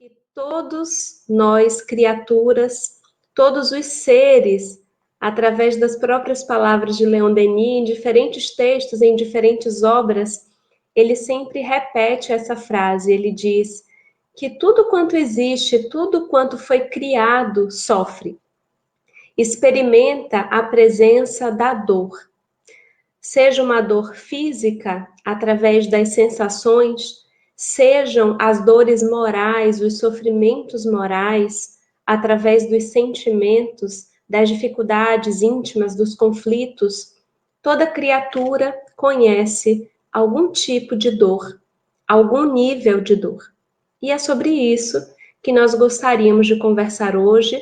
que todos nós, criaturas, todos os seres, através das próprias palavras de Leon Denis, em diferentes textos, em diferentes obras, ele sempre repete essa frase. Ele diz que tudo quanto existe, tudo quanto foi criado, sofre. Experimenta a presença da dor. Seja uma dor física, através das sensações, sejam as dores morais, os sofrimentos morais, através dos sentimentos, das dificuldades íntimas, dos conflitos. Toda criatura conhece algum tipo de dor, algum nível de dor. E é sobre isso que nós gostaríamos de conversar hoje,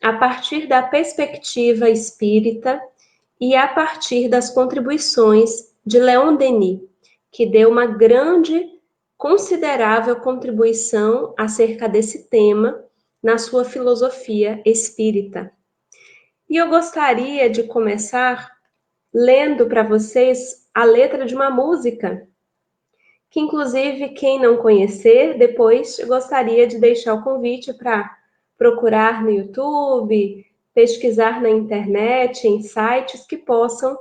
a partir da perspectiva espírita e a partir das contribuições de Leon Denis, que deu uma grande, considerável contribuição acerca desse tema na sua filosofia espírita. E eu gostaria de começar lendo para vocês a letra de uma música, que inclusive quem não conhecer, depois eu gostaria de deixar o convite para procurar no YouTube, pesquisar na internet, em sites que possam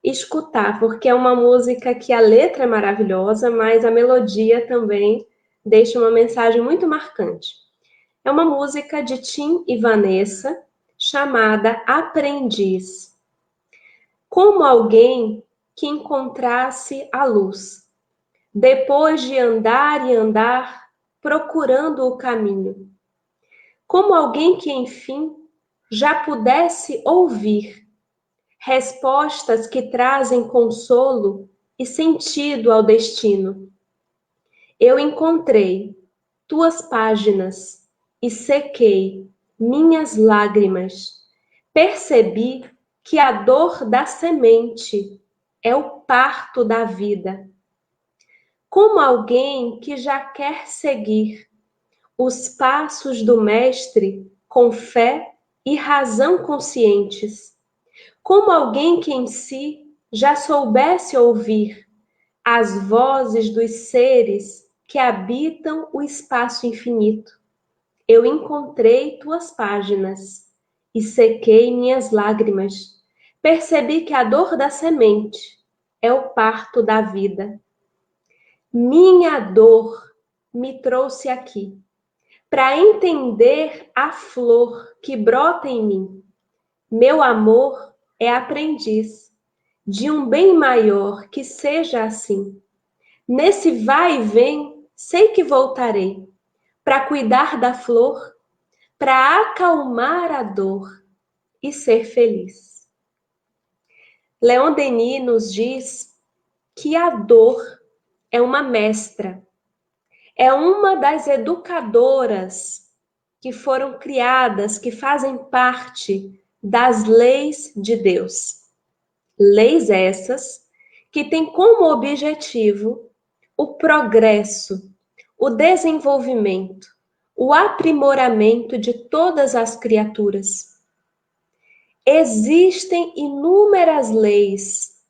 escutar, porque é uma música que a letra é maravilhosa, mas a melodia também deixa uma mensagem muito marcante. É uma música de Tim e Vanessa, chamada Aprendiz. Como alguém que encontrasse a luz, depois de andar e andar, procurando o caminho. Como alguém que, enfim, já pudesse ouvir respostas que trazem consolo e sentido ao destino. Eu encontrei tuas páginas e sequei minhas lágrimas. Percebi que a dor da semente é o parto da vida. Como alguém que já quer seguir os passos do Mestre com fé e razão conscientes, como alguém que em si já soubesse ouvir as vozes dos seres que habitam o espaço infinito. Eu encontrei tuas páginas e sequei minhas lágrimas. Percebi que a dor da semente é o parto da vida. Minha dor me trouxe aqui para entender a flor que brota em mim. Meu amor é aprendiz de um bem maior, que seja assim. Nesse vai e vem, sei que voltarei para cuidar da flor, para acalmar a dor e ser feliz. Leon Denis nos diz que a dor é uma mestra, é uma das educadoras que foram criadas, que fazem parte das leis de Deus. Leis essas que têm como objetivo o progresso, o desenvolvimento, o aprimoramento de todas as criaturas. Existem inúmeras leis,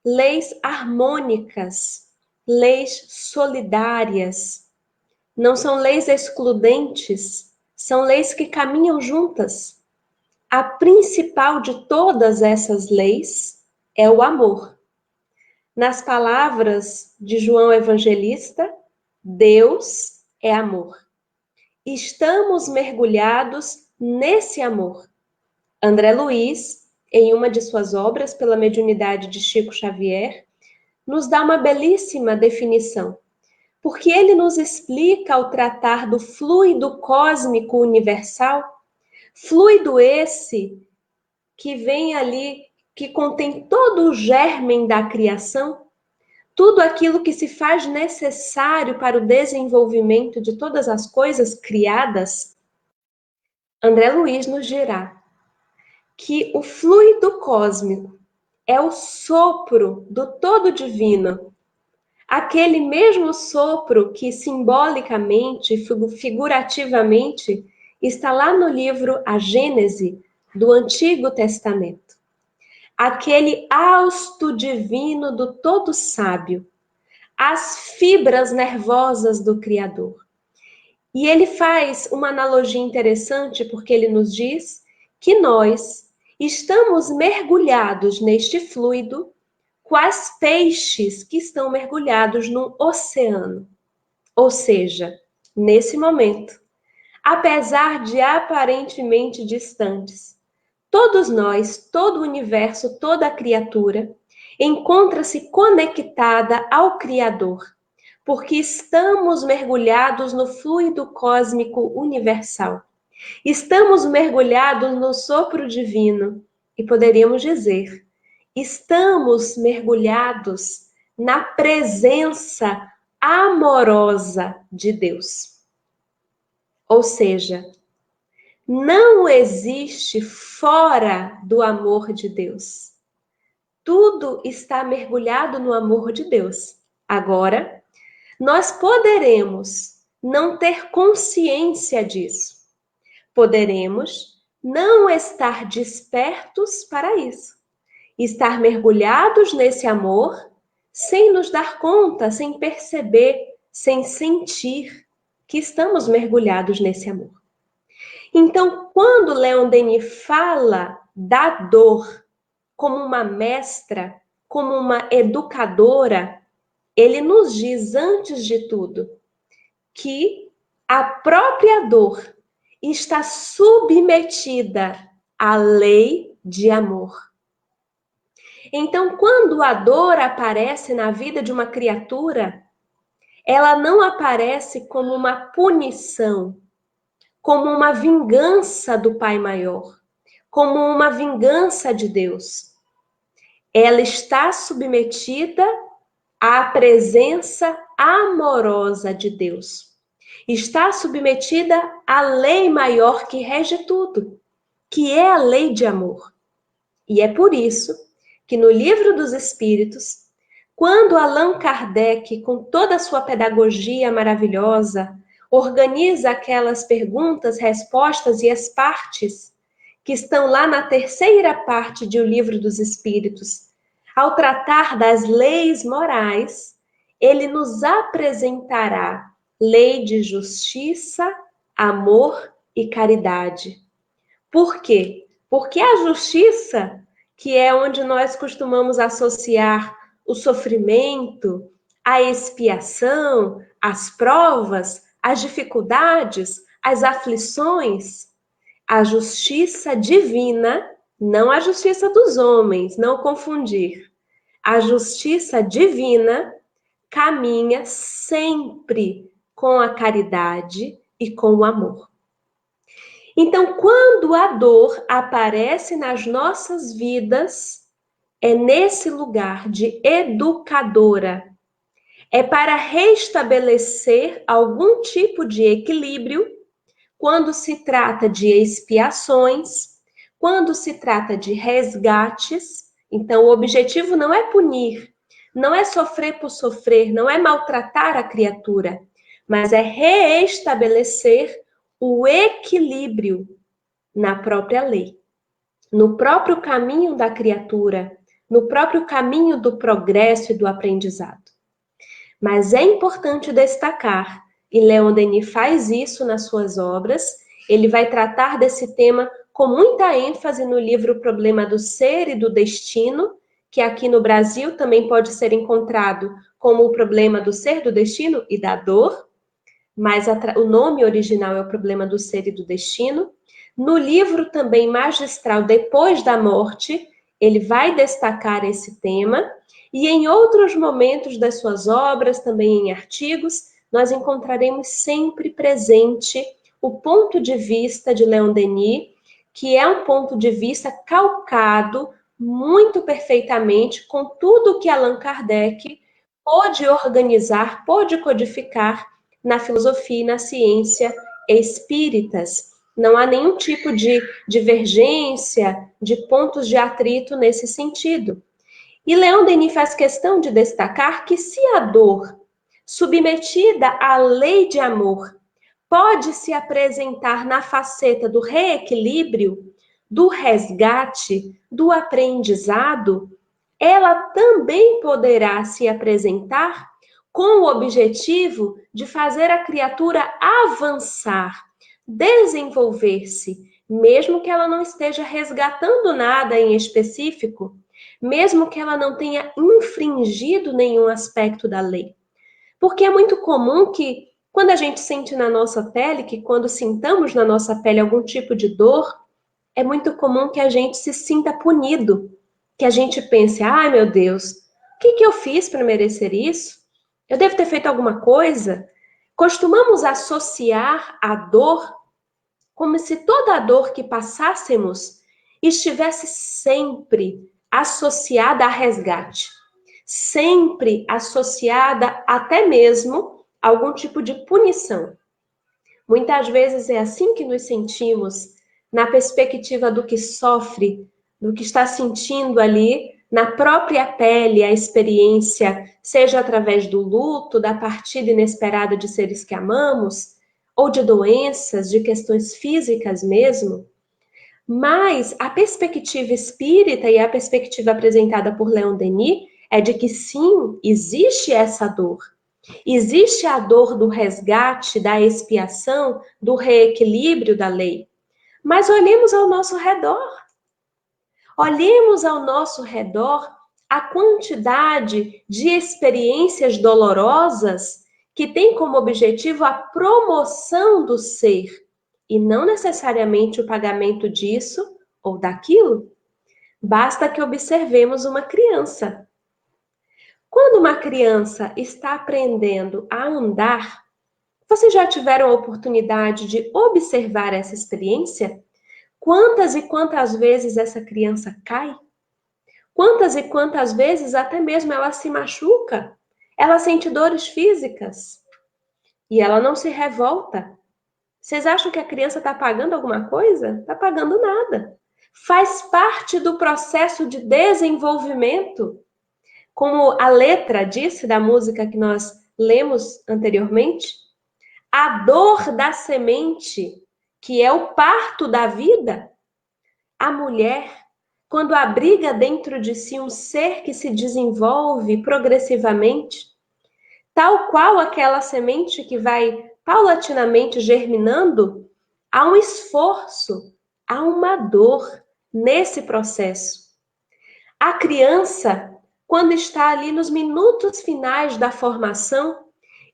leis harmônicas, leis solidárias. Não são leis excludentes, são leis que caminham juntas. A principal de todas essas leis é o amor. Nas palavras de João Evangelista, Deus é amor. Estamos mergulhados nesse amor. André Luiz, em uma de suas obras, Pela Mediunidade de Chico Xavier, nos dá uma belíssima definição, porque ele nos explica, ao tratar do fluido cósmico universal, fluido esse que vem ali, que contém todo o germen da criação, tudo aquilo que se faz necessário para o desenvolvimento de todas as coisas criadas. André Luiz nos dirá que o fluido cósmico é o sopro do todo divino, aquele mesmo sopro que simbolicamente, figurativamente, está lá no livro A Gênese do Antigo Testamento. Aquele hausto divino do todo sábio, as fibras nervosas do Criador. E ele faz uma analogia interessante, porque ele nos diz que nós estamos mergulhados neste fluido, quais peixes que estão mergulhados no oceano. Ou seja, nesse momento, apesar de aparentemente distantes, todos nós, todo o universo, toda a criatura, encontra-se conectada ao Criador, porque estamos mergulhados no fluido cósmico universal. Estamos mergulhados no sopro divino e poderíamos dizer, estamos mergulhados na presença amorosa de Deus. Ou seja, não existe fora do amor de Deus. Tudo está mergulhado no amor de Deus. Agora, nós poderemos não ter consciência disso. Poderemos não estar despertos para isso. Estar mergulhados nesse amor sem nos dar conta, sem perceber, sem sentir que estamos mergulhados nesse amor. Então, quando Leon Denis fala da dor como uma mestra, como uma educadora, ele nos diz, antes de tudo, que a própria dor está submetida à lei de amor. Então, quando a dor aparece na vida de uma criatura, ela não aparece como uma punição, como uma vingança do Pai Maior, como uma vingança de Deus. Ela está submetida à presença amorosa de Deus. Está submetida à lei maior que rege tudo, que é a lei de amor. E é por isso que no Livro dos Espíritos, quando Allan Kardec, com toda a sua pedagogia maravilhosa, organiza aquelas perguntas, respostas e as partes que estão lá na terceira parte de O Livro dos Espíritos, ao tratar das leis morais, ele nos apresentará lei de justiça, amor e caridade. Por quê? Porque a justiça, que é onde nós costumamos associar o sofrimento, a expiação, as provas, as dificuldades, as aflições, a justiça divina, não a justiça dos homens, não confundir. A justiça divina caminha sempre com a caridade e com o amor. Então, quando a dor aparece nas nossas vidas, é nesse lugar de educadora. É para restabelecer algum tipo de equilíbrio quando se trata de expiações, quando se trata de resgates. Então, o objetivo não é punir, não é sofrer por sofrer, não é maltratar a criatura, mas é reestabelecer o equilíbrio na própria lei, no próprio caminho da criatura, no próprio caminho do progresso e do aprendizado. Mas é importante destacar, e Leon Denis faz isso nas suas obras, ele vai tratar desse tema com muita ênfase no livro O Problema do Ser e do Destino, que aqui no Brasil também pode ser encontrado como O Problema do Ser, do Destino e da Dor, mas o nome original é O Problema do Ser e do Destino. No livro também magistral Depois da Morte, ele vai destacar esse tema, e em outros momentos das suas obras, também em artigos, nós encontraremos sempre presente o ponto de vista de Leon Denis, que é um ponto de vista calcado muito perfeitamente com tudo que Allan Kardec pôde organizar, pôde codificar na filosofia e na ciência espíritas. Não há nenhum tipo de divergência, de pontos de atrito nesse sentido. E Leon Denis faz questão de destacar que se a dor, submetida à lei de amor, pode se apresentar na faceta do reequilíbrio, do resgate, do aprendizado, ela também poderá se apresentar com o objetivo de fazer a criatura avançar, desenvolver-se, mesmo que ela não esteja resgatando nada em específico, mesmo que ela não tenha infringido nenhum aspecto da lei. Porque é muito comum que, quando a gente sente na nossa pele, que quando sintamos na nossa pele algum tipo de dor, é muito comum que a gente se sinta punido, que a gente pense, ai meu Deus, o que eu fiz para merecer isso? Eu devo ter feito alguma coisa? Costumamos associar a dor como se toda a dor que passássemos estivesse sempre associada a resgate, sempre associada até mesmo a algum tipo de punição. Muitas vezes é assim que nos sentimos, na perspectiva do que sofre, do que está sentindo ali na própria pele a experiência, seja através do luto, da partida inesperada de seres que amamos, ou de doenças, de questões físicas mesmo. Mas a perspectiva espírita e a perspectiva apresentada por Leon Denis é de que sim, existe essa dor. Existe a dor do resgate, da expiação, do reequilíbrio da lei. Mas olhemos ao nosso redor. Olhemos ao nosso redor a quantidade de experiências dolorosas que tem como objetivo a promoção do ser e não necessariamente o pagamento disso ou daquilo. Basta que observemos uma criança. Quando uma criança está aprendendo a andar, vocês já tiveram a oportunidade de observar essa experiência? Quantas e quantas vezes essa criança cai? Quantas e quantas vezes até mesmo ela se machuca? Ela sente dores físicas e ela não se revolta. Vocês acham que a criança está pagando alguma coisa? Está pagando nada. Faz parte do processo de desenvolvimento. Como a letra disse da música que nós lemos anteriormente, a dor da semente, que é o parto da vida, a mulher, quando abriga dentro de si um ser que se desenvolve progressivamente, tal qual aquela semente que vai paulatinamente germinando, há um esforço, há uma dor nesse processo. A criança, quando está ali nos minutos finais da formação,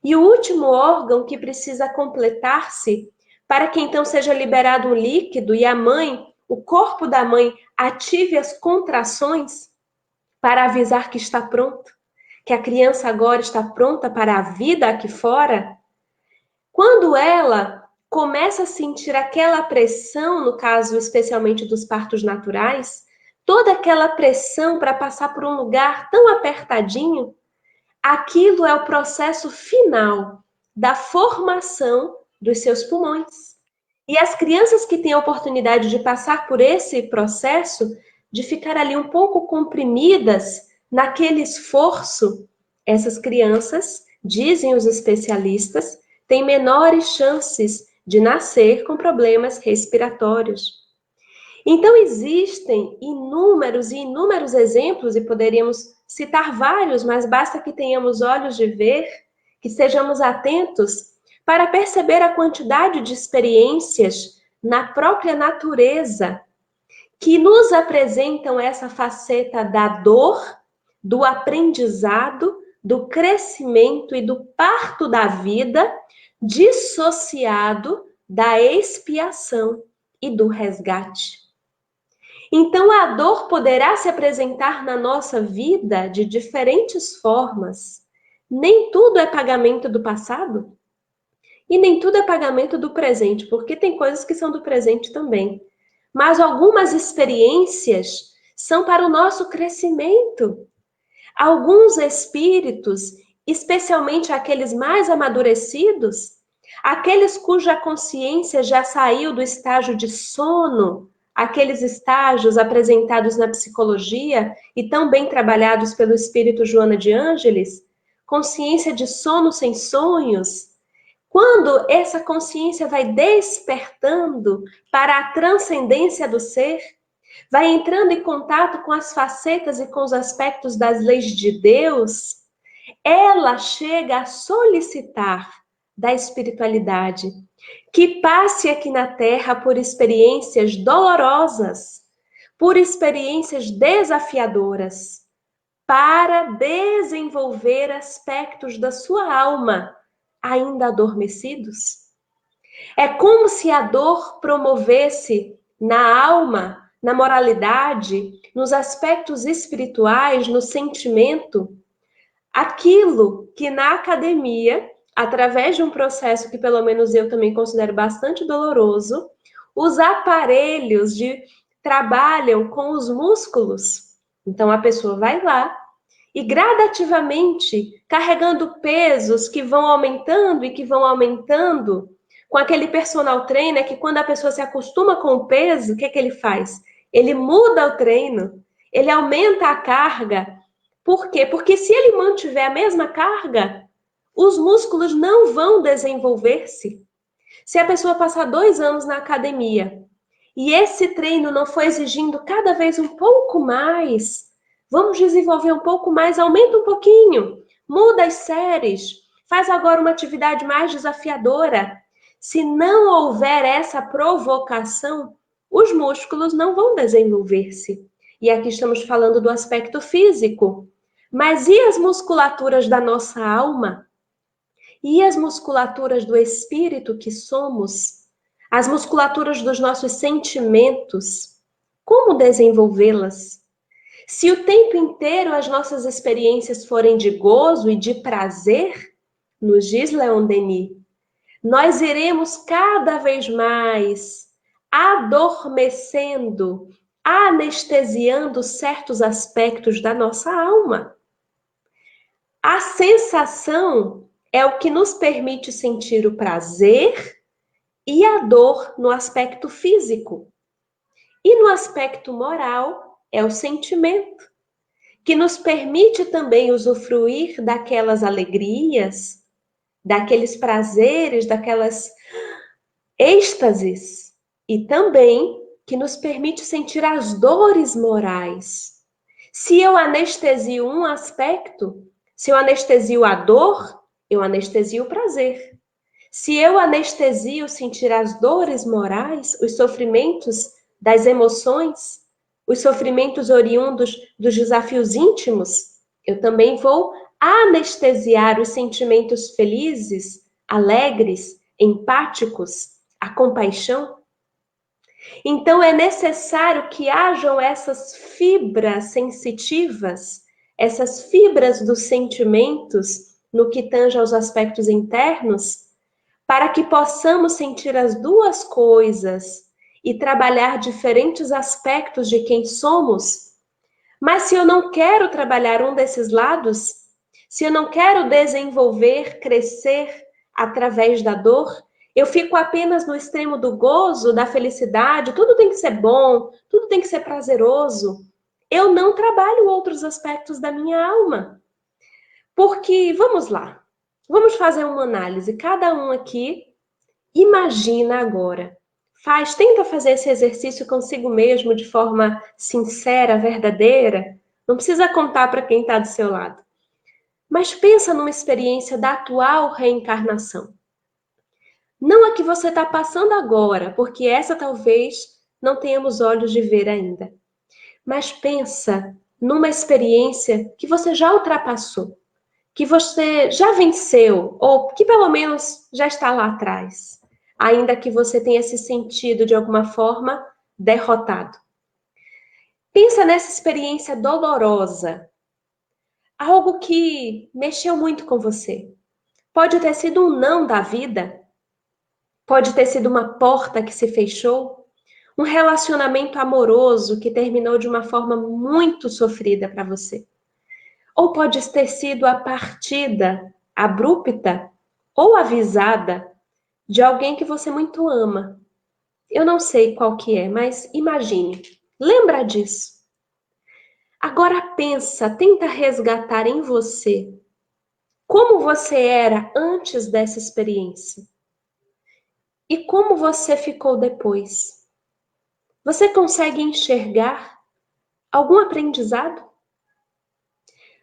e o último órgão que precisa completar-se para que então seja liberado um líquido e a mãe, o corpo da mãe, ative as contrações para avisar que está pronto, que a criança agora está pronta para a vida aqui fora. Quando ela começa a sentir aquela pressão, no caso especialmente dos partos naturais, toda aquela pressão para passar por um lugar tão apertadinho, aquilo é o processo final da formação dos seus pulmões. E as crianças que têm a oportunidade de passar por esse processo, de ficar ali um pouco comprimidas naquele esforço, essas crianças, dizem os especialistas, têm menores chances de nascer com problemas respiratórios. Então, existem inúmeros e inúmeros exemplos, e poderíamos citar vários, mas basta que tenhamos olhos de ver, que sejamos atentos para perceber a quantidade de experiências na própria natureza que nos apresentam essa faceta da dor, do aprendizado, do crescimento e do parto da vida, dissociado da expiação e do resgate. Então, a dor poderá se apresentar na nossa vida de diferentes formas. Nem tudo é pagamento do passado e nem tudo é pagamento do presente, porque tem coisas que são do presente também. Mas algumas experiências são para o nosso crescimento. Alguns espíritos, especialmente aqueles mais amadurecidos, aqueles cuja consciência já saiu do estágio de sono, aqueles estágios apresentados na psicologia e tão bem trabalhados pelo espírito Joana de Ângeles, consciência de sono sem sonhos. Quando essa consciência vai despertando para a transcendência do ser, vai entrando em contato com as facetas e com os aspectos das leis de Deus, ela chega a solicitar da espiritualidade que passe aqui na Terra por experiências dolorosas, por experiências desafiadoras, para desenvolver aspectos da sua alma ainda adormecidos. É como se a dor promovesse na alma, na moralidade, nos aspectos espirituais, no sentimento, aquilo que na academia, através de um processo que pelo menos eu também considero bastante doloroso, os aparelhos trabalham com os músculos. Então a pessoa vai lá e gradativamente, carregando pesos que vão aumentando e que vão aumentando, com aquele personal trainer que quando a pessoa se acostuma com o peso, o que é que ele faz? Ele muda o treino, ele aumenta a carga. Por quê? Porque se ele mantiver a mesma carga, os músculos não vão desenvolver-se. Se a pessoa passar 2 anos na academia e esse treino não for exigindo cada vez um pouco mais, vamos desenvolver um pouco mais, aumenta um pouquinho, muda as séries, faz agora uma atividade mais desafiadora. Se não houver essa provocação, os músculos não vão desenvolver-se. E aqui estamos falando do aspecto físico. Mas e as musculaturas da nossa alma? E as musculaturas do espírito que somos? As musculaturas dos nossos sentimentos? Como desenvolvê-las? Se o tempo inteiro as nossas experiências forem de gozo e de prazer, nos diz Leon Denis, nós iremos cada vez mais adormecendo, anestesiando certos aspectos da nossa alma. A sensação é o que nos permite sentir o prazer e a dor no aspecto físico. E no aspecto moral, é o sentimento, que nos permite também usufruir daquelas alegrias, daqueles prazeres, daquelas êxtases, e também que nos permite sentir as dores morais. Se eu anestesio um aspecto, se eu anestesio a dor, eu anestesio o prazer. Se eu anestesio sentir as dores morais, os sofrimentos das emoções, os sofrimentos oriundos dos desafios íntimos, eu também vou anestesiar os sentimentos felizes, alegres, empáticos, a compaixão. Então é necessário que hajam essas fibras sensitivas, essas fibras dos sentimentos no que tange aos aspectos internos, para que possamos sentir as duas coisas e trabalhar diferentes aspectos de quem somos. Mas se eu não quero trabalhar um desses lados, se eu não quero desenvolver, crescer através da dor, eu fico apenas no extremo do gozo, da felicidade, tudo tem que ser bom, tudo tem que ser prazeroso. Eu não trabalho outros aspectos da minha alma. Porque, vamos lá, vamos fazer uma análise. Cada um aqui imagina agora. Tenta fazer esse exercício consigo mesmo de forma sincera, verdadeira. Não precisa contar para quem está do seu lado. Mas pensa numa experiência da atual reencarnação. Não a que você está passando agora, porque essa talvez não tenhamos olhos de ver ainda. Mas pensa numa experiência que você já ultrapassou, que você já venceu, ou que pelo menos já está lá atrás, ainda que você tenha se sentido de alguma forma derrotado. Pensa nessa experiência dolorosa, algo que mexeu muito com você. Pode ter sido um não da vida, pode ter sido uma porta que se fechou, um relacionamento amoroso que terminou de uma forma muito sofrida para você. Ou pode ter sido a partida abrupta ou avisada de alguém que você muito ama. Eu não sei qual que é, mas imagine. Lembra disso. Agora pensa, tenta resgatar em você como você era antes dessa experiência e como você ficou depois. Você consegue enxergar algum aprendizado?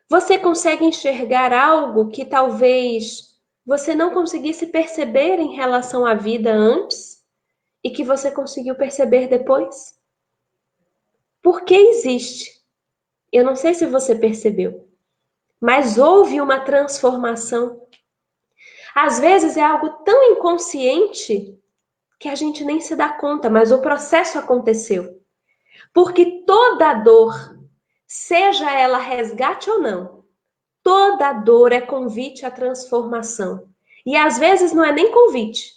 Você consegue enxergar algo que talvez você não conseguisse perceber em relação à vida antes e que você conseguiu perceber depois? Por que existe? Eu não sei se você percebeu, mas houve uma transformação. Às vezes é algo tão inconsciente que a gente nem se dá conta, mas o processo aconteceu. Porque toda dor, seja ela resgate ou não, toda dor é convite à transformação. E às vezes não é nem convite,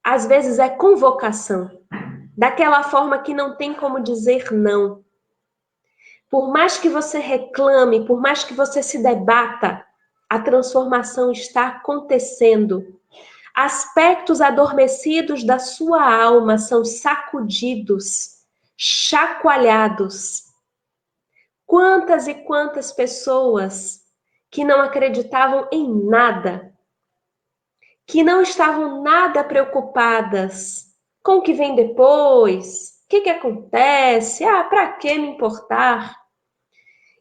às vezes é convocação. Daquela forma que não tem como dizer não. Por mais que você reclame, por mais que você se debata, a transformação está acontecendo. Aspectos adormecidos da sua alma são sacudidos, chacoalhados. Quantas e quantas pessoas que não acreditavam em nada, que não estavam nada preocupadas com o que vem depois, o que acontece, para que me importar?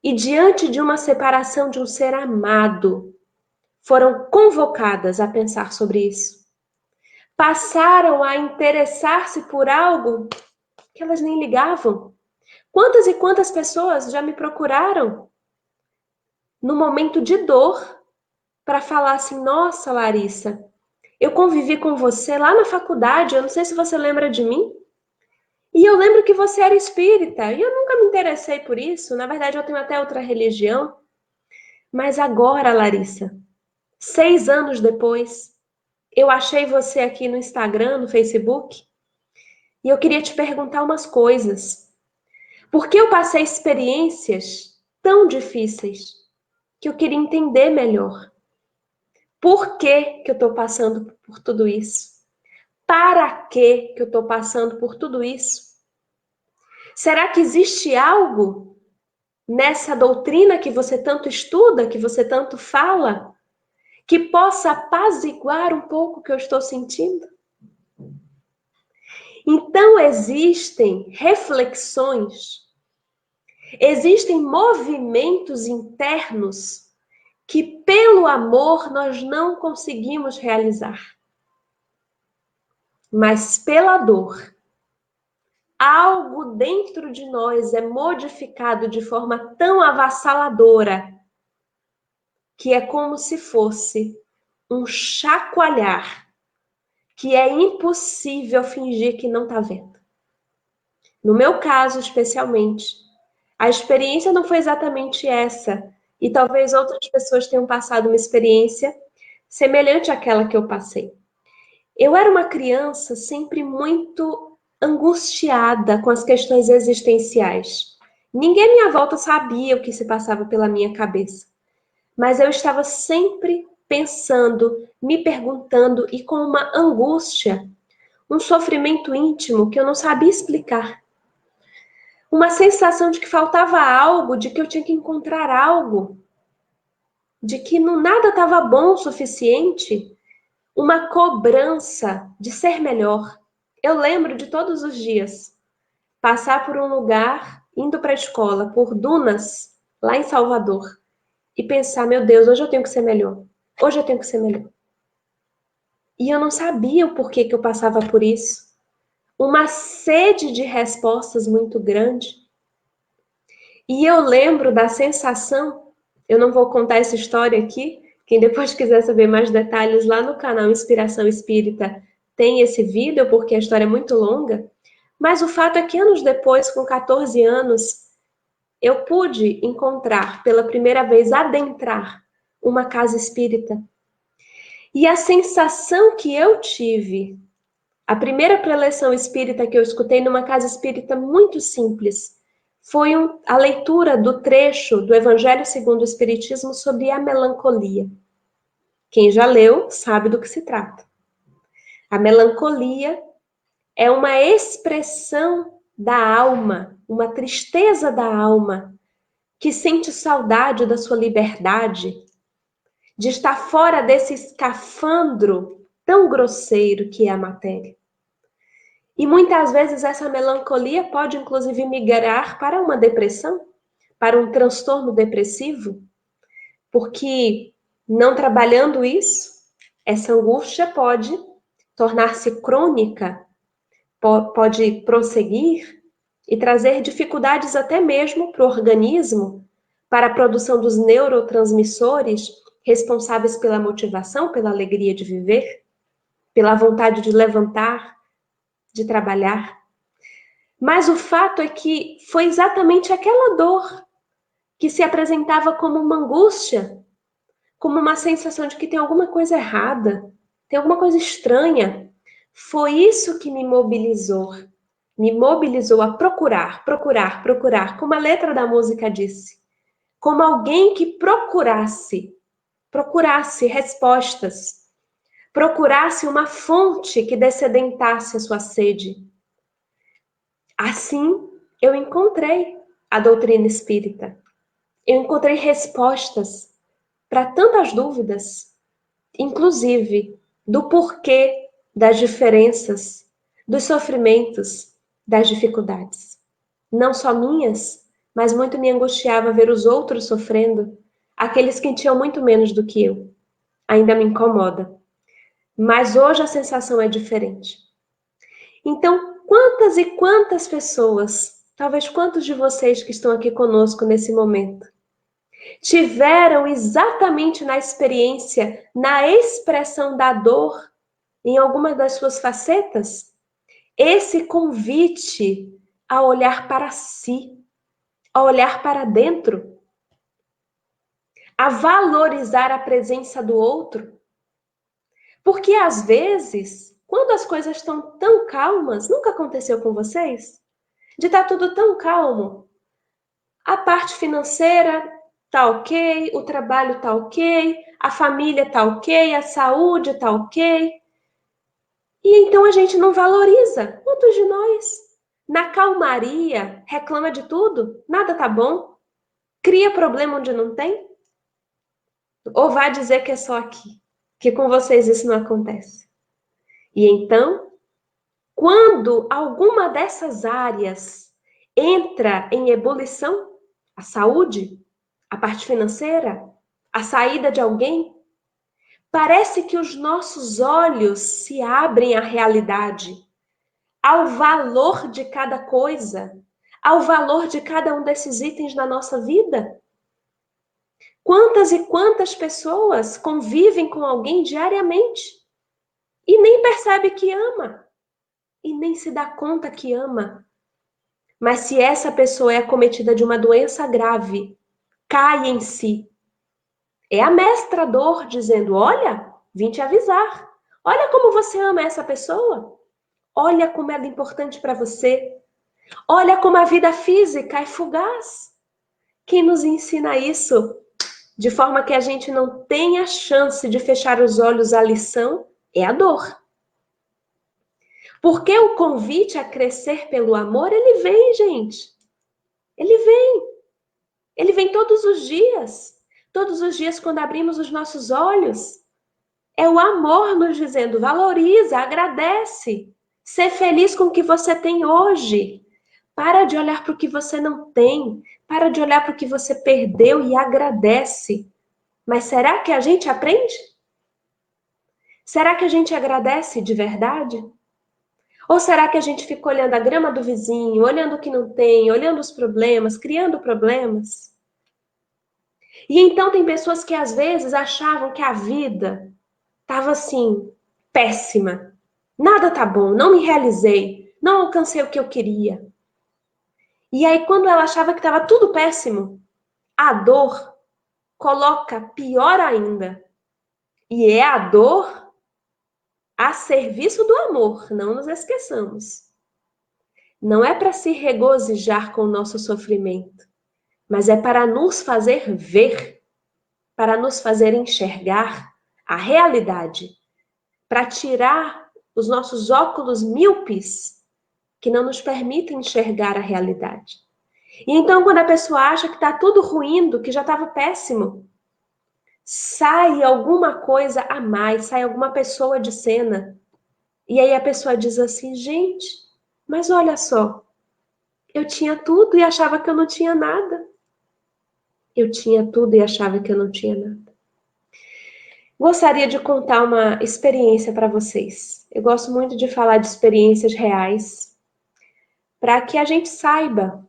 E diante de uma separação de um ser amado, foram convocadas a pensar sobre isso. Passaram a interessar-se por algo que elas nem ligavam. Quantas e quantas pessoas já me procuraram no momento de dor para falar assim: nossa, Larissa, eu convivi com você lá na faculdade, eu não sei se você lembra de mim. E eu lembro que você era espírita, e eu nunca me interessei por isso. Na verdade, eu tenho até outra religião. Mas agora, Larissa, 6 anos depois, eu achei você aqui no Instagram, no Facebook, e eu queria te perguntar umas coisas. Por que eu passei experiências tão difíceis que eu queria entender melhor? Por que eu estou passando por tudo isso? Para que eu estou passando por tudo isso? Será que existe algo nessa doutrina que você tanto estuda, que você tanto fala, que possa apaziguar um pouco o que eu estou sentindo? Então existem reflexões, existem movimentos internos que pelo amor nós não conseguimos realizar. Mas pela dor, algo dentro de nós é modificado de forma tão avassaladora que é como se fosse um chacoalhar que é impossível fingir que não está vendo. No meu caso, especialmente, a experiência não foi exatamente essa, e talvez outras pessoas tenham passado uma experiência semelhante àquela que eu passei. Eu era uma criança sempre muito angustiada com as questões existenciais. Ninguém à minha volta sabia o que se passava pela minha cabeça, mas eu estava sempre pensando, me perguntando e com uma angústia, um sofrimento íntimo que eu não sabia explicar. Uma sensação de que faltava algo, de que eu tinha que encontrar algo, de que nada estava bom o suficiente, uma cobrança de ser melhor. Eu lembro de todos os dias passar por um lugar, indo para a escola, por dunas, lá em Salvador, e pensar: meu Deus, hoje eu tenho que ser melhor. Hoje eu tenho que ser melhor. E eu não sabia o porquê que eu passava por isso. Uma sede de respostas muito grande. E eu lembro da sensação, eu não vou contar essa história aqui, quem depois quiser saber mais detalhes lá no canal Inspiração Espírita tem esse vídeo, porque a história é muito longa, mas o fato é que anos depois, com 14 anos, eu pude encontrar, pela primeira vez, adentrar uma casa espírita. E a sensação que eu tive, a primeira preleção espírita que eu escutei numa casa espírita muito simples, foi a leitura do trecho do Evangelho segundo o Espiritismo sobre a melancolia. Quem já leu sabe do que se trata. A melancolia é uma expressão da alma, uma tristeza da alma, que sente saudade da sua liberdade, de estar fora desse escafandro tão grosseiro que é a matéria. E muitas vezes essa melancolia pode inclusive migrar para uma depressão, para um transtorno depressivo. Porque não trabalhando isso, essa angústia pode tornar-se crônica, pode prosseguir e trazer dificuldades até mesmo para o organismo, para a produção dos neurotransmissores responsáveis pela motivação, pela alegria de viver, pela vontade de levantar, de trabalhar. Mas o fato é que foi exatamente aquela dor que se apresentava como uma angústia, como uma sensação de que tem alguma coisa errada, tem alguma coisa estranha. Foi isso que me mobilizou a procurar, procurar, procurar, como a letra da música disse, como alguém que procurasse respostas, procurasse uma fonte que descedentasse a sua sede. Assim, eu encontrei a doutrina espírita. Eu encontrei respostas para tantas dúvidas, inclusive do porquê das diferenças, dos sofrimentos, das dificuldades. Não só minhas, mas muito me angustiava ver os outros sofrendo, aqueles que tinham muito menos do que eu. Ainda me incomoda. Mas hoje a sensação é diferente. Então, quantas e quantas pessoas, talvez quantos de vocês que estão aqui conosco nesse momento, tiveram exatamente na experiência, na expressão da dor, em alguma das suas facetas, esse convite a olhar para si, a olhar para dentro, a valorizar a presença do outro. Porque às vezes, quando as coisas estão tão calmas, nunca aconteceu com vocês? De estar tudo tão calmo. A parte financeira tá ok, o trabalho tá ok, a família tá ok, a saúde tá ok. E então a gente não valoriza. Quantos de nós, na calmaria, reclama de tudo? Nada tá bom? Cria problema onde não tem? Ou vai dizer que é só aqui? Que com vocês isso não acontece? E então, quando alguma dessas áreas entra em ebulição, a saúde, a parte financeira, a saída de alguém, parece que os nossos olhos se abrem à realidade, ao valor de cada coisa, ao valor de cada um desses itens na nossa vida. Quantas e quantas pessoas convivem com alguém diariamente e nem percebe que ama, e nem se dá conta que ama. Mas se essa pessoa é acometida de uma doença grave, cai em si. É a mestra dor dizendo: olha, vim te avisar. Olha como você ama essa pessoa. Olha como ela é importante para você. Olha como a vida física é fugaz. Quem nos ensina isso, de forma que a gente não tenha chance de fechar os olhos à lição, é a dor. Porque o convite a crescer pelo amor, ele vem, gente. Ele vem. Ele vem todos os dias. Todos os dias, quando abrimos os nossos olhos. É o amor nos dizendo: valoriza, agradece. Ser feliz com o que você tem hoje. Para de olhar para o que você não tem. Para de olhar para o que você perdeu e agradece. Mas será que a gente aprende? Será que a gente agradece de verdade? Ou será que a gente fica olhando a grama do vizinho, olhando o que não tem, olhando os problemas, criando problemas? E então tem pessoas que às vezes achavam que a vida estava assim, péssima. Nada tá bom, não me realizei, não alcancei o que eu queria. E aí quando ela achava que estava tudo péssimo, a dor coloca pior ainda. E é a dor a serviço do amor, não nos esqueçamos. Não é para se regozijar com o nosso sofrimento, mas é para nos fazer ver, para nos fazer enxergar a realidade, para tirar os nossos óculos míopes que não nos permitem enxergar a realidade. E então, quando a pessoa acha que está tudo ruim, que já estava péssimo, sai alguma coisa a mais, sai alguma pessoa de cena. E aí a pessoa diz assim: gente, mas olha só, eu tinha tudo e achava que eu não tinha nada. Eu tinha tudo e achava que eu não tinha nada. Gostaria de contar uma experiência para vocês. Eu gosto muito de falar de experiências reais, para que a gente saiba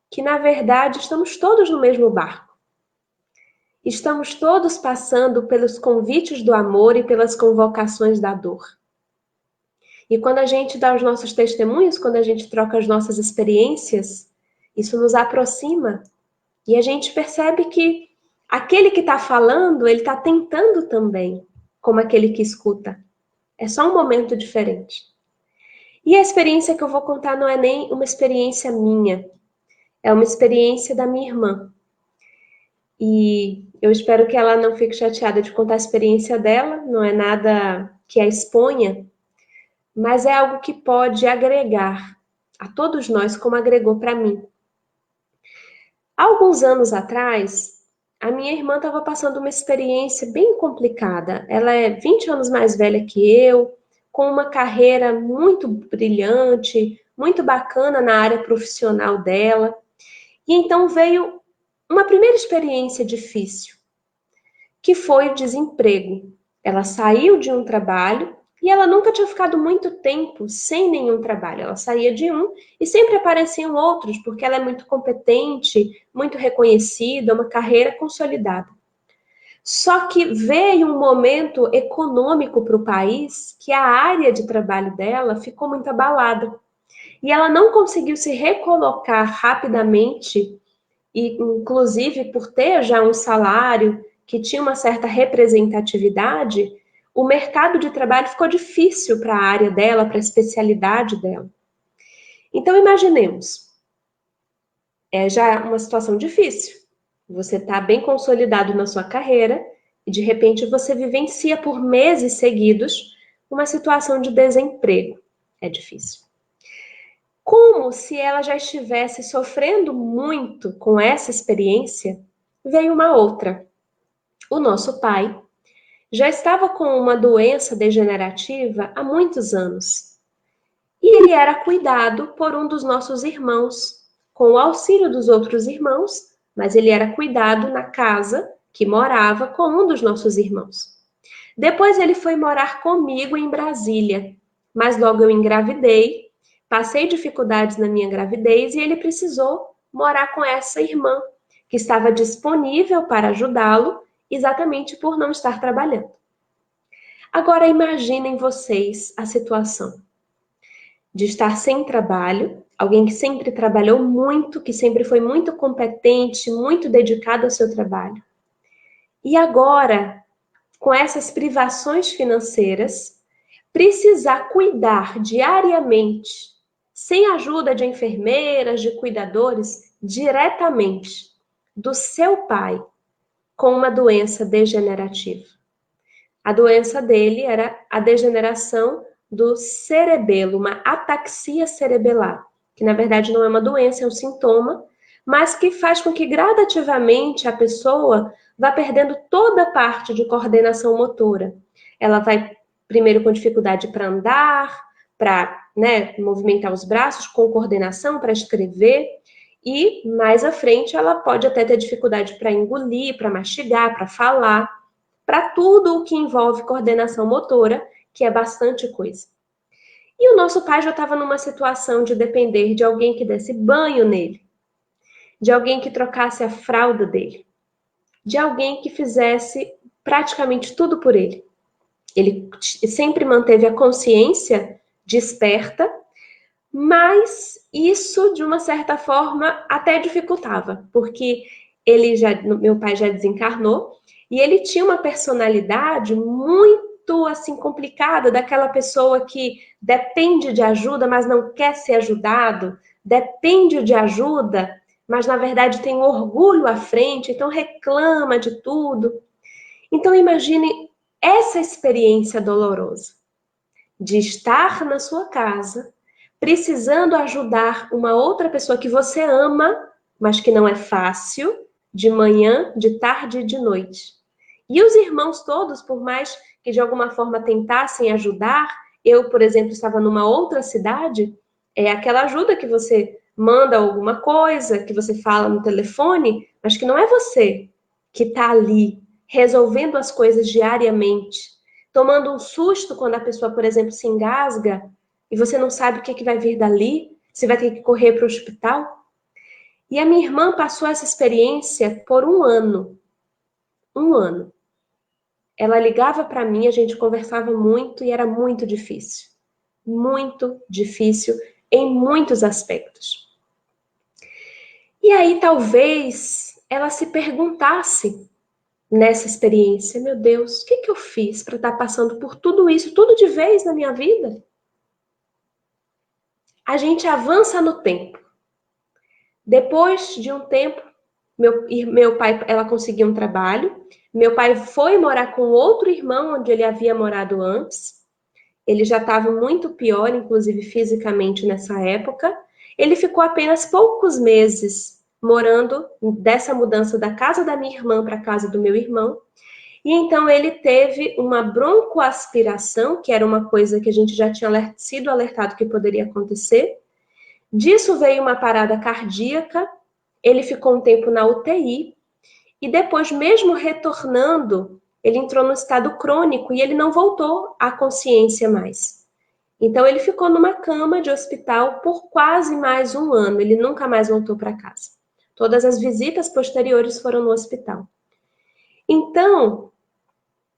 que, na verdade, estamos todos no mesmo barco. Estamos todos passando pelos convites do amor e pelas convocações da dor. E quando a gente dá os nossos testemunhos, quando a gente troca as nossas experiências, isso nos aproxima e a gente percebe que aquele que está falando, ele está tentando também, como aquele que escuta. É só um momento diferente. E a experiência que eu vou contar não é nem uma experiência minha, é uma experiência da minha irmã. E eu espero que ela não fique chateada de contar a experiência dela, não é nada que a exponha, mas é algo que pode agregar a todos nós, como agregou para mim. Há alguns anos atrás, a minha irmã estava passando uma experiência bem complicada. Ela é 20 anos mais velha que eu, com uma carreira muito brilhante, muito bacana na área profissional dela. E então veio uma primeira experiência difícil, que foi o desemprego. Ela saiu de um trabalho e ela nunca tinha ficado muito tempo sem nenhum trabalho. Ela saía de um e sempre apareciam outros, porque ela é muito competente, muito reconhecida, uma carreira consolidada. Só que veio um momento econômico para o país que a área de trabalho dela ficou muito abalada. E ela não conseguiu se recolocar rapidamente, e inclusive por ter já um salário que tinha uma certa representatividade, o mercado de trabalho ficou difícil para a área dela, para a especialidade dela. Então, imaginemos, é já uma situação difícil. Você está bem consolidado na sua carreira e, de repente, você vivencia por meses seguidos uma situação de desemprego. É difícil. Como se ela já estivesse sofrendo muito com essa experiência, veio uma outra. O nosso pai já estava com uma doença degenerativa há muitos anos. E ele era cuidado por um dos nossos irmãos, com o auxílio dos outros irmãos, mas ele era cuidado na casa que morava com um dos nossos irmãos. Depois ele foi morar comigo em Brasília, mas logo eu engravidei, passei dificuldades na minha gravidez e ele precisou morar com essa irmã, que estava disponível para ajudá-lo, exatamente por não estar trabalhando. Agora imaginem vocês a situação de estar sem trabalho, alguém que sempre trabalhou muito, que sempre foi muito competente, muito dedicado ao seu trabalho. E agora, com essas privações financeiras, precisar cuidar diariamente, sem ajuda de enfermeiras, de cuidadores, diretamente do seu pai com uma doença degenerativa. A doença dele era a degeneração do cerebelo, uma ataxia cerebelar, que na verdade não é uma doença, é um sintoma, mas que faz com que gradativamente a pessoa vá perdendo toda a parte de coordenação motora. Ela vai primeiro com dificuldade para andar, para movimentar os braços, com coordenação, para escrever, e mais à frente ela pode até ter dificuldade para engolir, para mastigar, para falar, para tudo o que envolve coordenação motora, que é bastante coisa. E o nosso pai já estava numa situação de depender de alguém que desse banho nele, de alguém que trocasse a fralda dele, de alguém que fizesse praticamente tudo por ele. Ele sempre manteve a consciência desperta, mas isso, de uma certa forma, até dificultava, porque meu pai já desencarnou, e ele tinha uma personalidade muito assim complicada, daquela pessoa que depende de ajuda, mas não quer ser ajudado, depende de ajuda, mas na verdade tem orgulho à frente, então reclama de tudo. Então imagine essa experiência dolorosa de estar na sua casa, precisando ajudar uma outra pessoa que você ama, mas que não é fácil, de manhã, de tarde e de noite. E os irmãos todos, por mais que de alguma forma tentassem ajudar, eu, por exemplo, estava numa outra cidade, é aquela ajuda que você manda alguma coisa, que você fala no telefone, mas que não é você que está ali resolvendo as coisas diariamente, tomando um susto quando a pessoa, por exemplo, se engasga e você não sabe o que vai vir dali, se vai ter que correr para o hospital. E a minha irmã passou essa experiência por um ano. Um ano. Ela ligava para mim, a gente conversava muito e era muito difícil. Muito difícil em muitos aspectos. E aí talvez ela se perguntasse nessa experiência, meu Deus, o que eu fiz para estar passando por tudo isso, tudo de vez na minha vida? A gente avança no tempo. Depois de um tempo, meu pai, ela conseguiu um trabalho, meu pai foi morar com outro irmão onde ele havia morado antes, ele já estava muito pior, inclusive fisicamente nessa época, ele ficou apenas poucos meses morando dessa mudança da casa da minha irmã para a casa do meu irmão, e então ele teve uma broncoaspiração, que era uma coisa que a gente já tinha sido alertado que poderia acontecer. Disso veio uma parada cardíaca, ele ficou um tempo na UTI, e depois, mesmo retornando, ele entrou no estado crônico e ele não voltou à consciência mais. Então, ele ficou numa cama de hospital por quase mais um ano, ele nunca mais voltou para casa. Todas as visitas posteriores foram no hospital. Então,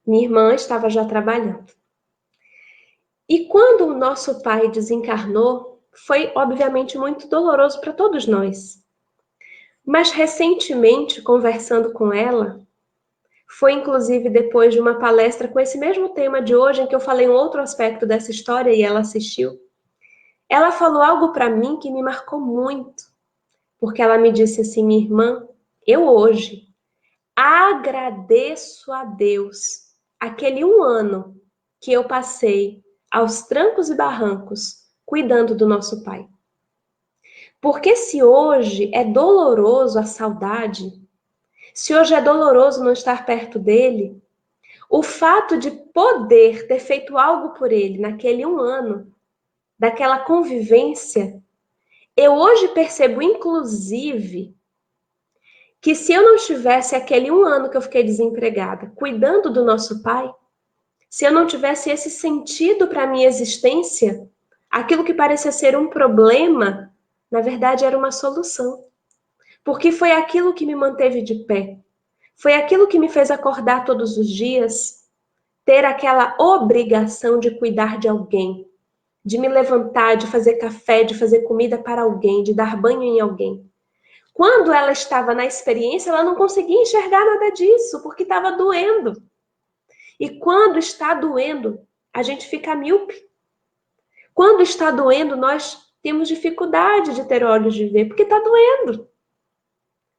minha irmã estava já trabalhando. E quando o nosso pai desencarnou, foi obviamente muito doloroso para todos nós. Mas recentemente, conversando com ela, foi inclusive depois de uma palestra com esse mesmo tema de hoje, em que eu falei um outro aspecto dessa história e ela assistiu. Ela falou algo para mim que me marcou muito, porque ela me disse assim, minha irmã, eu hoje agradeço a Deus aquele um ano que eu passei aos trancos e barrancos cuidando do nosso pai. Porque se hoje é doloroso a saudade, se hoje é doloroso não estar perto dele, o fato de poder ter feito algo por ele naquele um ano, daquela convivência, eu hoje percebo, inclusive, que se eu não tivesse aquele um ano que eu fiquei desempregada, cuidando do nosso pai, se eu não tivesse esse sentido para a minha existência, aquilo que parecia ser um problema, na verdade era uma solução. Porque foi aquilo que me manteve de pé. Foi aquilo que me fez acordar todos os dias, ter aquela obrigação de cuidar de alguém, de me levantar, de fazer café, de fazer comida para alguém, de dar banho em alguém. Quando ela estava na experiência, ela não conseguia enxergar nada disso, porque estava doendo. E quando está doendo, a gente fica míope. Quando está doendo, nós temos dificuldade de ter olhos de ver, porque está doendo.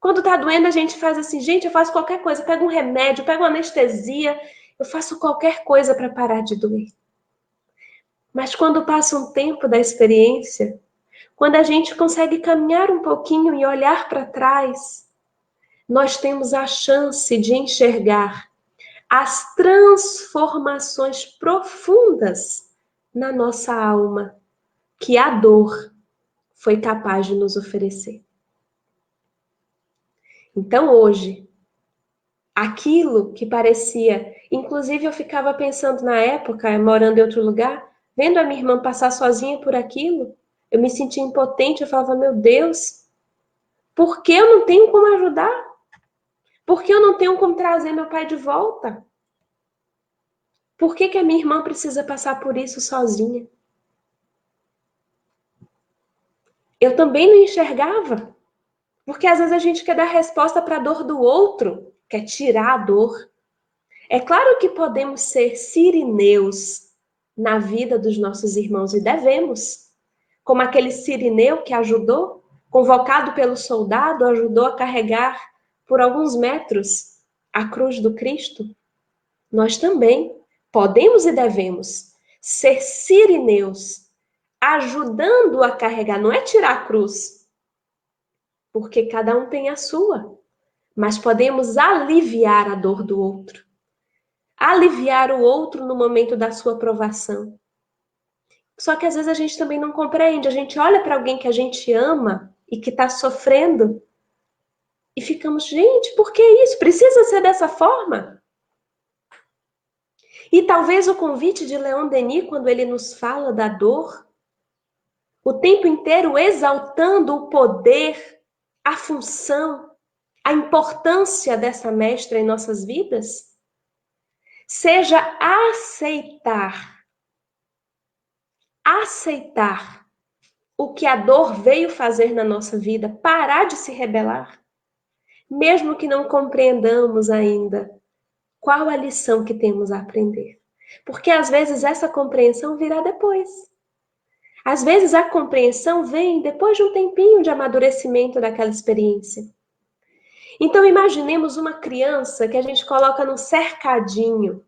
Quando está doendo, a gente faz assim, gente, eu faço qualquer coisa, eu pego um remédio, eu pego uma anestesia, eu faço qualquer coisa para parar de doer. Mas quando passa um tempo da experiência, quando a gente consegue caminhar um pouquinho e olhar para trás, nós temos a chance de enxergar as transformações profundas na nossa alma que a dor foi capaz de nos oferecer. Então hoje, aquilo que parecia, inclusive eu ficava pensando na época, morando em outro lugar, vendo a minha irmã passar sozinha por aquilo, eu me sentia impotente, eu falava, meu Deus, por que eu não tenho como ajudar? Por que eu não tenho como trazer meu pai de volta? Por que a minha irmã precisa passar por isso sozinha? Eu também não enxergava. Porque às vezes a gente quer dar resposta para a dor do outro, quer tirar a dor. É claro que podemos ser sirineus na vida dos nossos irmãos e devemos. Como aquele sirineu que ajudou, convocado pelo soldado, ajudou a carregar por alguns metros a cruz do Cristo. Nós também podemos e devemos ser sirineus, ajudando a carregar, não é tirar a cruz, porque cada um tem a sua, mas podemos aliviar a dor do outro, aliviar o outro no momento da sua provação. Só que às vezes a gente também não compreende, a gente olha para alguém que a gente ama e que está sofrendo, E ficamos, gente, por que isso? Precisa ser dessa forma? E talvez o convite de Leon Denis, quando ele nos fala da dor, o tempo inteiro exaltando o poder, a função, a importância dessa mestra em nossas vidas, seja aceitar o que a dor veio fazer na nossa vida, parar de se rebelar, mesmo que não compreendamos ainda qual a lição que temos a aprender. Porque às vezes essa compreensão virá depois. Às vezes a compreensão vem depois de um tempinho de amadurecimento daquela experiência. Então imaginemos uma criança que a gente coloca num cercadinho.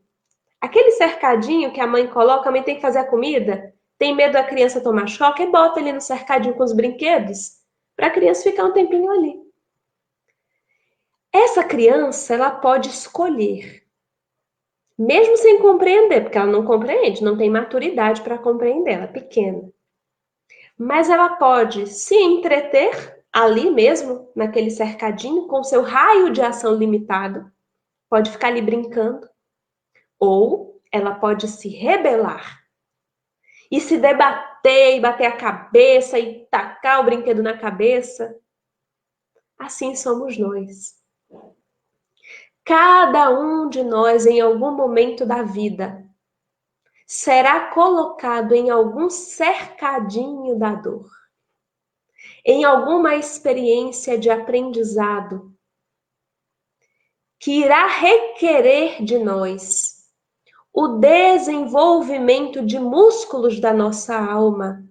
Aquele cercadinho que a mãe coloca, a mãe tem que fazer a comida, tem medo da criança tomar choque e bota ele no cercadinho com os brinquedos, para a criança ficar um tempinho ali. Essa criança, ela pode escolher, mesmo sem compreender, porque ela não compreende, não tem maturidade para compreender, ela é pequena. Mas ela pode se entreter ali mesmo, naquele cercadinho, com seu raio de ação limitado, pode ficar ali brincando, ou ela pode se rebelar e se debater e bater a cabeça e tacar o brinquedo na cabeça. Assim somos nós. Cada um de nós, em algum momento da vida, será colocado em algum cercadinho da dor, em alguma experiência de aprendizado que irá requerer de nós o desenvolvimento de músculos da nossa alma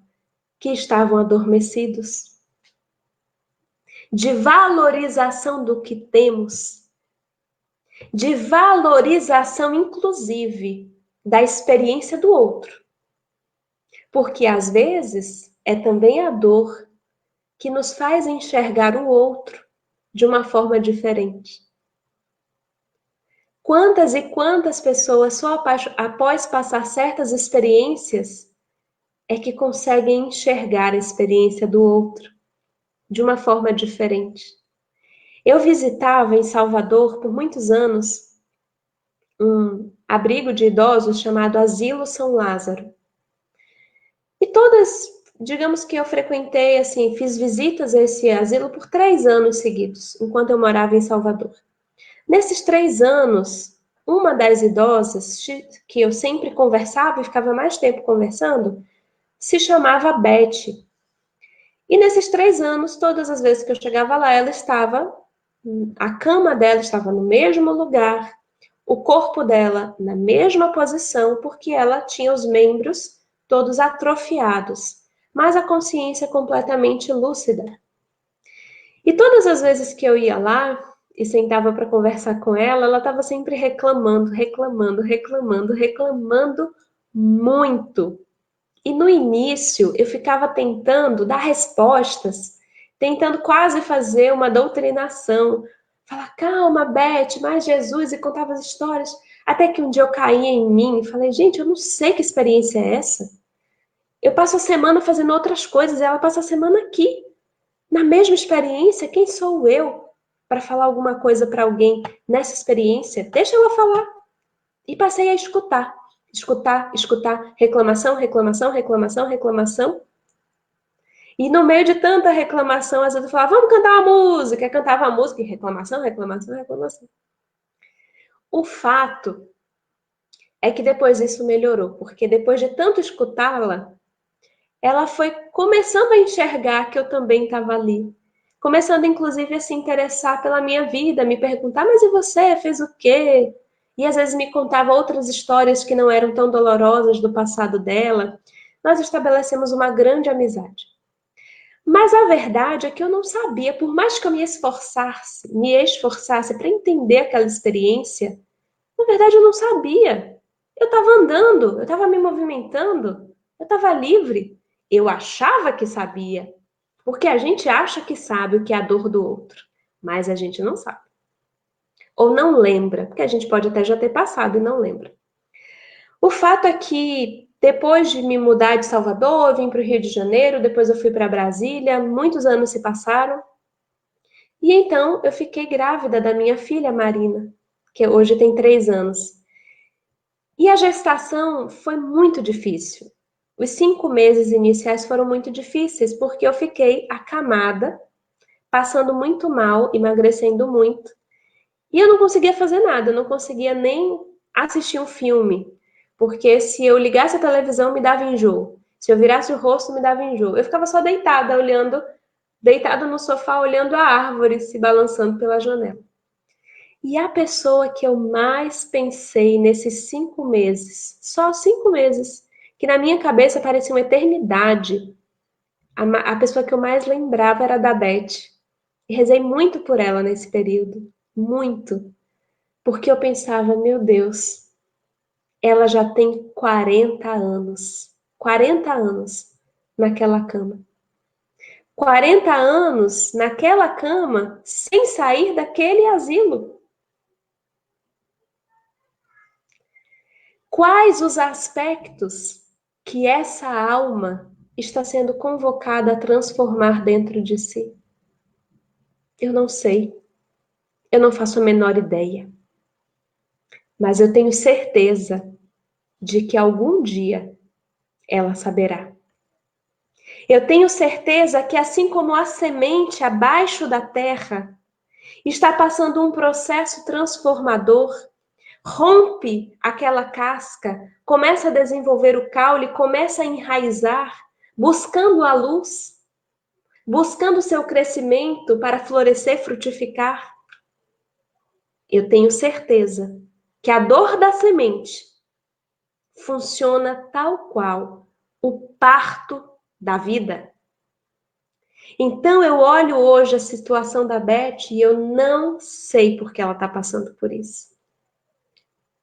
que estavam adormecidos, de valorização do que temos, de valorização, inclusive, da experiência do outro. Porque, às vezes, é também a dor que nos faz enxergar o outro de uma forma diferente. Quantas e quantas pessoas, só após passar certas experiências, é que conseguem enxergar a experiência do outro de uma forma diferente. Eu visitava em Salvador, por muitos anos, um abrigo de idosos chamado Asilo São Lázaro. E todas, digamos que eu frequentei, assim, fiz visitas a esse asilo por 3 anos seguidos, enquanto eu morava em Salvador. Nesses 3 anos, uma das idosas, que eu sempre conversava e ficava mais tempo conversando, se chamava Beth. E nesses 3 anos, todas as vezes que eu chegava lá, a cama dela estava no mesmo lugar, o corpo dela na mesma posição, porque ela tinha os membros todos atrofiados, mas a consciência completamente lúcida. E todas as vezes que eu ia lá e sentava para conversar com ela estava sempre reclamando muito. E no início eu ficava tentando dar respostas, tentando quase fazer uma doutrinação, falar, calma, Beth, mais Jesus, e contava as histórias, até que um dia eu caí em mim e falei, gente, eu não sei que experiência é essa. Eu passo a semana fazendo outras coisas, e ela passa a semana aqui, na mesma experiência. Quem sou eu para falar alguma coisa para alguém nessa experiência? Deixa ela falar. E passei a escutar, reclamação. E no meio de tanta reclamação, às vezes eu falava, vamos cantar uma música. Eu cantava a música e reclamação. O fato é que depois isso melhorou, porque depois de tanto escutá-la, ela foi começando a enxergar que eu também estava ali. Começando, inclusive, a se interessar pela minha vida, me perguntar, mas e você? Fez o quê? E às vezes me contava outras histórias que não eram tão dolorosas do passado dela. Nós estabelecemos uma grande amizade. Mas a verdade é que eu não sabia, por mais que eu me esforçasse para entender aquela experiência, na verdade eu não sabia. Eu estava andando, eu estava me movimentando, eu estava livre. Eu achava que sabia, porque a gente acha que sabe o que é a dor do outro, mas a gente não sabe. Ou não lembra, porque a gente pode até já ter passado e não lembra. O fato é que depois de me mudar de Salvador, eu vim para o Rio de Janeiro, depois eu fui para Brasília, muitos anos se passaram, E então eu fiquei grávida da minha filha Marina, que hoje tem 3 anos. E a gestação foi muito difícil. Os 5 meses iniciais foram muito difíceis, porque eu fiquei acamada, passando muito mal, emagrecendo muito. E eu não conseguia fazer nada, eu não conseguia nem assistir um filme, porque se eu ligasse a televisão me dava enjoo. Se eu virasse o rosto me dava enjoo. Eu ficava só deitada, deitado no sofá, olhando a árvore se balançando pela janela. E a pessoa que eu mais pensei nesses 5 meses, só 5 meses, que na minha cabeça parecia uma eternidade, a pessoa que eu mais lembrava era da Beth. E rezei muito por ela nesse período, muito. Porque eu pensava, meu Deus, ela já tem 40 anos. 40 anos naquela cama. 40 anos naquela cama sem sair daquele asilo. Quais os aspectos que essa alma está sendo convocada a transformar dentro de si? Eu não sei. Eu não faço a menor ideia. Mas eu tenho certeza de que algum dia ela saberá. Eu tenho certeza que, assim como a semente abaixo da terra está passando um processo transformador, rompe aquela casca, começa a desenvolver o caule, começa a enraizar, buscando a luz, buscando seu crescimento para florescer, frutificar. Eu tenho certeza que a dor da semente funciona tal qual o parto da vida. Então eu olho hoje a situação da Beth e eu não sei por que ela está passando por isso.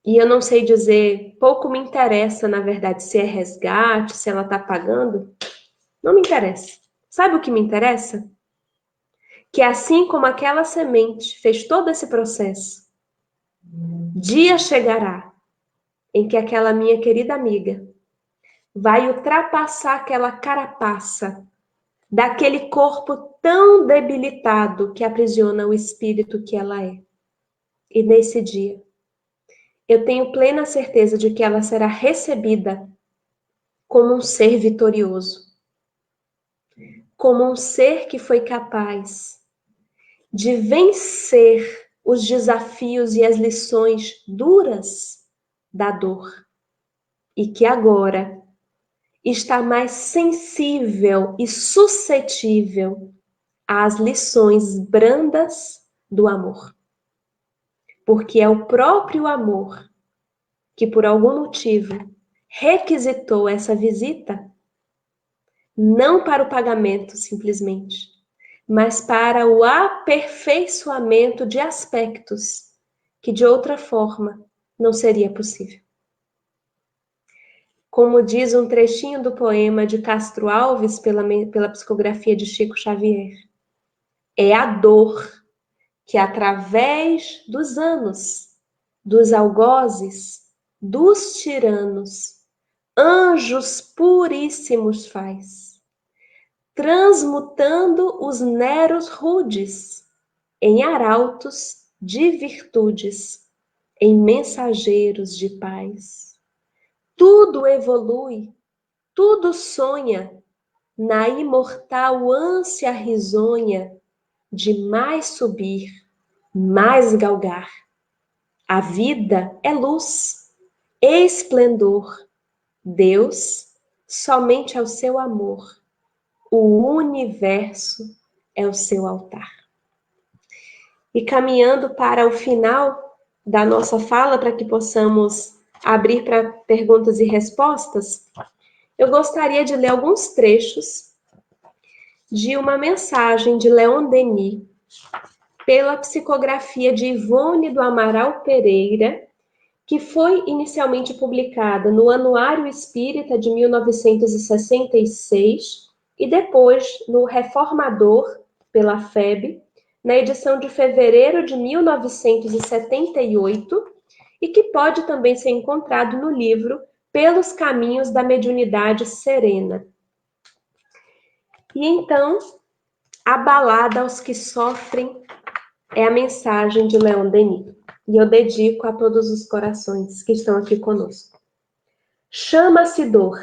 E eu não sei dizer, pouco me interessa, na verdade, se é resgate, se ela está pagando. Não me interessa. Sabe o que me interessa? Que assim como aquela semente fez todo esse processo, dia chegará em que aquela minha querida amiga vai ultrapassar aquela carapaça daquele corpo tão debilitado que aprisiona o espírito que ela é. E nesse dia, eu tenho plena certeza de que ela será recebida como um ser vitorioso, como um ser que foi capaz de vencer os desafios e as lições duras da dor, e que agora está mais sensível e suscetível às lições brandas do amor. Porque é o próprio amor que, por algum motivo, requisitou essa visita, não para o pagamento simplesmente, mas para o aperfeiçoamento de aspectos que de outra forma não seria possível. Como diz um trechinho do poema de Castro Alves pela psicografia de Chico Xavier, é a dor que através dos anos, dos algozes, dos tiranos, anjos puríssimos faz, transmutando os neros rudes em arautos de virtudes, em mensageiros de paz. Tudo evolui, tudo sonha na imortal ânsia risonha de mais subir, mais galgar. A vida é luz, esplendor. Deus, somente ao seu amor. O universo é o seu altar. E caminhando para o final da nossa fala, para que possamos abrir para perguntas e respostas, eu gostaria de ler alguns trechos de uma mensagem de Leon Denis, pela psicografia de Ivone do Amaral Pereira, que foi inicialmente publicada no Anuário Espírita de 1966 e depois no Reformador, pela FEB, na edição de fevereiro de 1978, e que pode também ser encontrado no livro Pelos Caminhos da Mediunidade Serena. E então, a balada aos que sofrem É a mensagem de Leon Denis. E eu dedico a todos os corações que estão aqui conosco. Chama-se dor.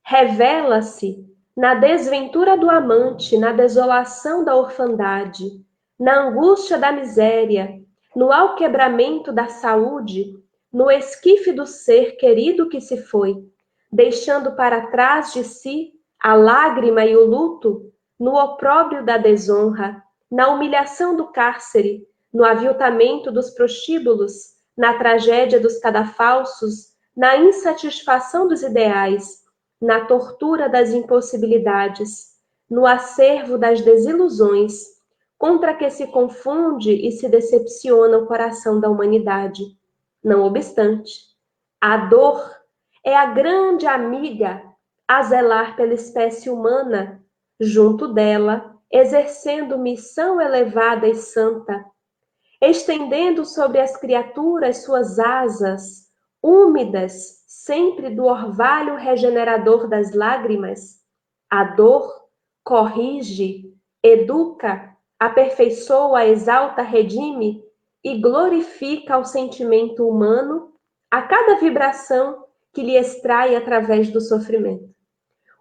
Revela-se na desventura do amante, na desolação da orfandade, na angústia da miséria, no alquebramento da saúde, no esquife do ser querido que se foi, deixando para trás de si a lágrima e o luto, no opróbrio da desonra, na humilhação do cárcere, no aviltamento dos prostíbulos, na tragédia dos cadafalsos, na insatisfação dos ideais, na tortura das impossibilidades, no acervo das desilusões, contra que se confunde e se decepciona o coração da humanidade. Não obstante, a dor é a grande amiga a zelar pela espécie humana, junto dela, exercendo missão elevada e santa, estendendo sobre as criaturas suas asas, úmidas, sempre do orvalho regenerador das lágrimas. A dor corrige, educa, aperfeiçoa, exalta, redime e glorifica o sentimento humano a cada vibração que lhe extrai através do sofrimento.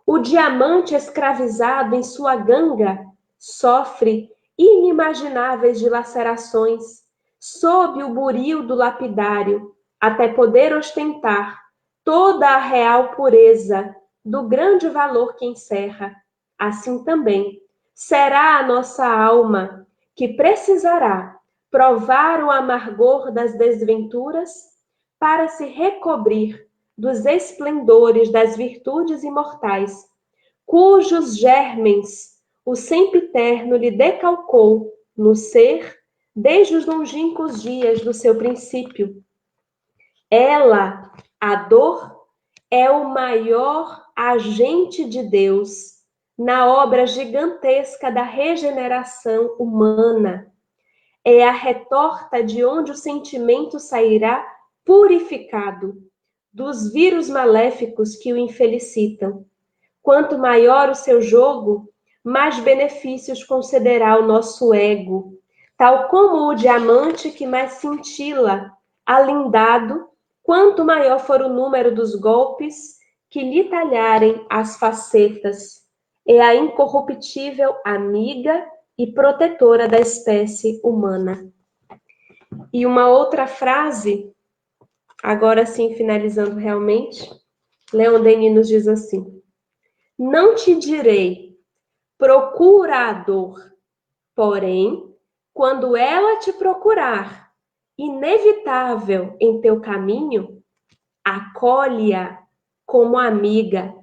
O diamante escravizado em sua ganga sofre inimagináveis dilacerações sob o buril do lapidário, até poder ostentar toda a real pureza do grande valor que encerra. Assim também será a nossa alma que precisará provar o amargor das desventuras para se recobrir dos esplendores das virtudes imortais, cujos germens o sempiterno lhe decalcou no ser desde os longínquos dias do seu princípio. Ela, a dor, é o maior agente de Deus na obra gigantesca da regeneração humana. É a retorta de onde o sentimento sairá purificado dos vírus maléficos que o infelicitam. Quanto maior o seu jogo, mais benefícios concederá ao nosso ego, tal como o diamante que mais cintila, alindado, quanto maior for o número dos golpes que lhe talharem as facetas. É a incorruptível amiga e protetora da espécie humana. E uma outra frase, agora sim finalizando realmente, Leon Denis nos diz assim: não te direi, procura a dor, porém, quando ela te procurar, inevitável em teu caminho, acolhe-a como amiga,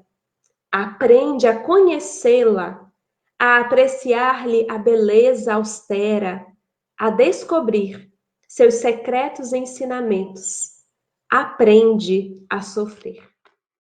aprende a conhecê-la, a apreciar-lhe a beleza austera, a descobrir seus secretos ensinamentos. Aprende a sofrer.